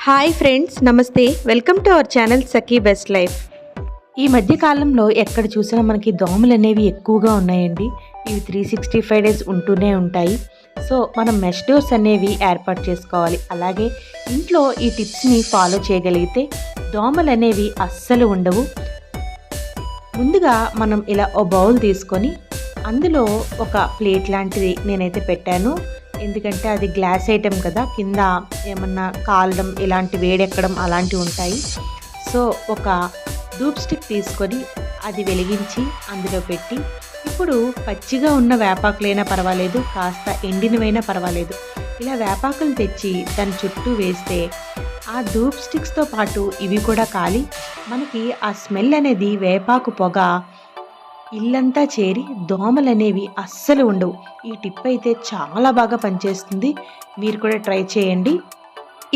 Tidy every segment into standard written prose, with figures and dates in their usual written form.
Hi friends, నమస్తే. Welcome to our channel Sakhi best life. ఈ మధ్య కాలంలో ఎక్కడ చూసినా మనకి దోమలు అనేవి ఎక్కువగా ఉన్నాయండి. ఇవి 365 డేస్ ఉంటూనే ఉంటాయి. సో మనం మెష్ డోర్స్ అనేవి ఏర్పాటు చేసుకోవాలి. అలాగే ఇంట్లో ఈ టిప్స్ని ఫాలో చేయగలిగితే దోమలు అనేవి అస్సలు ఉండవు. ముందుగా మనం ఇలా ఓ బౌల్ తీసుకొని అందులో ఒక ప్లేట్ లాంటిది నేనైతే పెట్టాను. ఎందుకంటే అది గ్లాస్ ఐటెం కదా, కింద ఏమన్నా కాలడం ఇలాంటి వేడెక్కడం అలాంటివి ఉంటాయి. సో ఒక ధూప్ స్టిక్ తీసుకొని అది వెలిగించి అందులో పెట్టి, ఇప్పుడు పచ్చిగా ఉన్న వేపాకులైనా పర్వాలేదు, కాస్త ఎండినవైనా పర్వాలేదు, ఇలా వేపాకులు తెచ్చి దాని చుట్టూ వేస్తే ఆ ధూప్ స్టిక్స్తో పాటు ఇవి కూడా కాలి మనకి ఆ స్మెల్ అనేది వేపాకు పొగ ఇల్లంతా చేరి దోమలు అనేవి అస్సలు ఉండవు. ఈ టిప్ అయితే చాలా బాగా పనిచేస్తుంది. మీరు కూడా ట్రై చేయండి.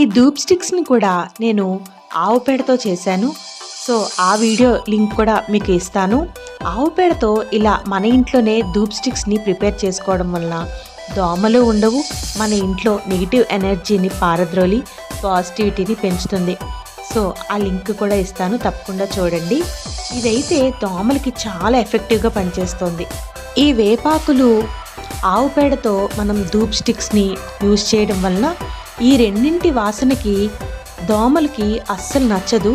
ఈ ధూప్ స్టిక్స్ని కూడా నేను ఆవు పేడతో చేశాను. సో ఆ వీడియో లింక్ కూడా మీకు ఇస్తాను. ఆవు పేడతో ఇలా మన ఇంట్లోనే ధూప్ స్టిక్స్ని ప్రిపేర్ చేసుకోవడం వలన దోమలు ఉండవు. మన ఇంట్లో నెగిటివ్ ఎనర్జీని పారద్రోలి పాజిటివిటీని పెంచుతుంది. సో ఆ లింక్ కూడా ఇస్తాను, తప్పకుండా చూడండి. ఇదైతే దోమలకి చాలా ఎఫెక్టివ్గా పనిచేస్తుంది. ఈ వేపాకులు ఆవు పేడతో మనం ధూప్ స్టిక్స్ని యూజ్ చేయడం వలన ఈ రెండింటి వాసనకి దోమలకి అస్సలు నచ్చదు.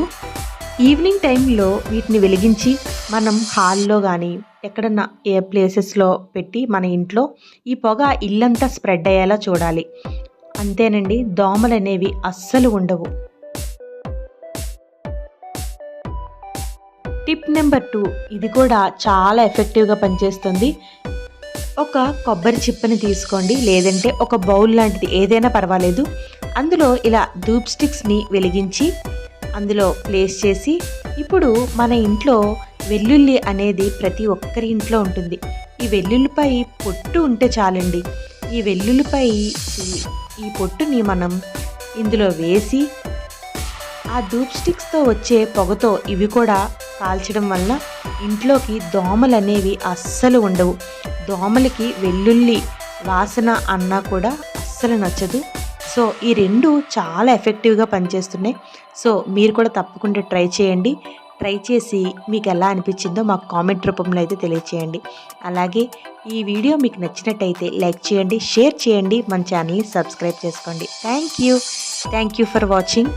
ఈవినింగ్ టైంలో వీటిని వెలిగించి మనం హాల్లో కానీ ఎక్కడన్నా ఏ ప్లేసెస్లో పెట్టి మన ఇంట్లో ఈ పొగ ఇల్లంతా స్ప్రెడ్ అయ్యేలా చూడాలి. అంతేనండి, దోమలు అనేవి అస్సలు ఉండవు. టిప్ నెంబర్ 2, ఇది కూడా చాలా ఎఫెక్టివ్గా పనిచేస్తుంది. ఒక కొబ్బరి చిప్పని తీసుకోండి, లేదంటే ఒక బౌల్ లాంటిది ఏదైనా పర్వాలేదు. అందులో ఇలా ధూప్ స్టిక్స్ని వెలిగించి అందులో ప్లేస్ చేసి, ఇప్పుడు మన ఇంట్లో వెల్లుల్లి అనేది ప్రతి ఒక్కరి ఇంట్లో ఉంటుంది. ఈ వెల్లుల్లిపై పొట్టు ఉంటే చాలండి. ఈ వెల్లుల్లిపై ఈ పొట్టుని మనం ఇందులో వేసి ఆ ధూప్ స్టిక్స్తో వచ్చే పొగతో ఇవి కూడా కాల్చడం వల్ల ఇంట్లోకి దోమలు అనేవి అస్సలు ఉండవు. దోమలకి వెల్లుల్లి వాసన అన్నా కూడా అస్సలు నచ్చదు. సో ఈ రెండు చాలా ఎఫెక్టివ్గా పనిచేస్తున్నాయి. సో మీరు కూడా తప్పకుండా ట్రై చేయండి. ట్రై చేసి మీకు ఎలా అనిపించిందో మాకు కామెంట్ రూపంలో అయితే తెలియచేయండి. అలాగే ఈ వీడియో మీకు నచ్చినట్టయితే లైక్ చేయండి, షేర్ చేయండి, మన ఛానల్ని సబ్స్క్రైబ్ చేసుకోండి. Thank you for watching.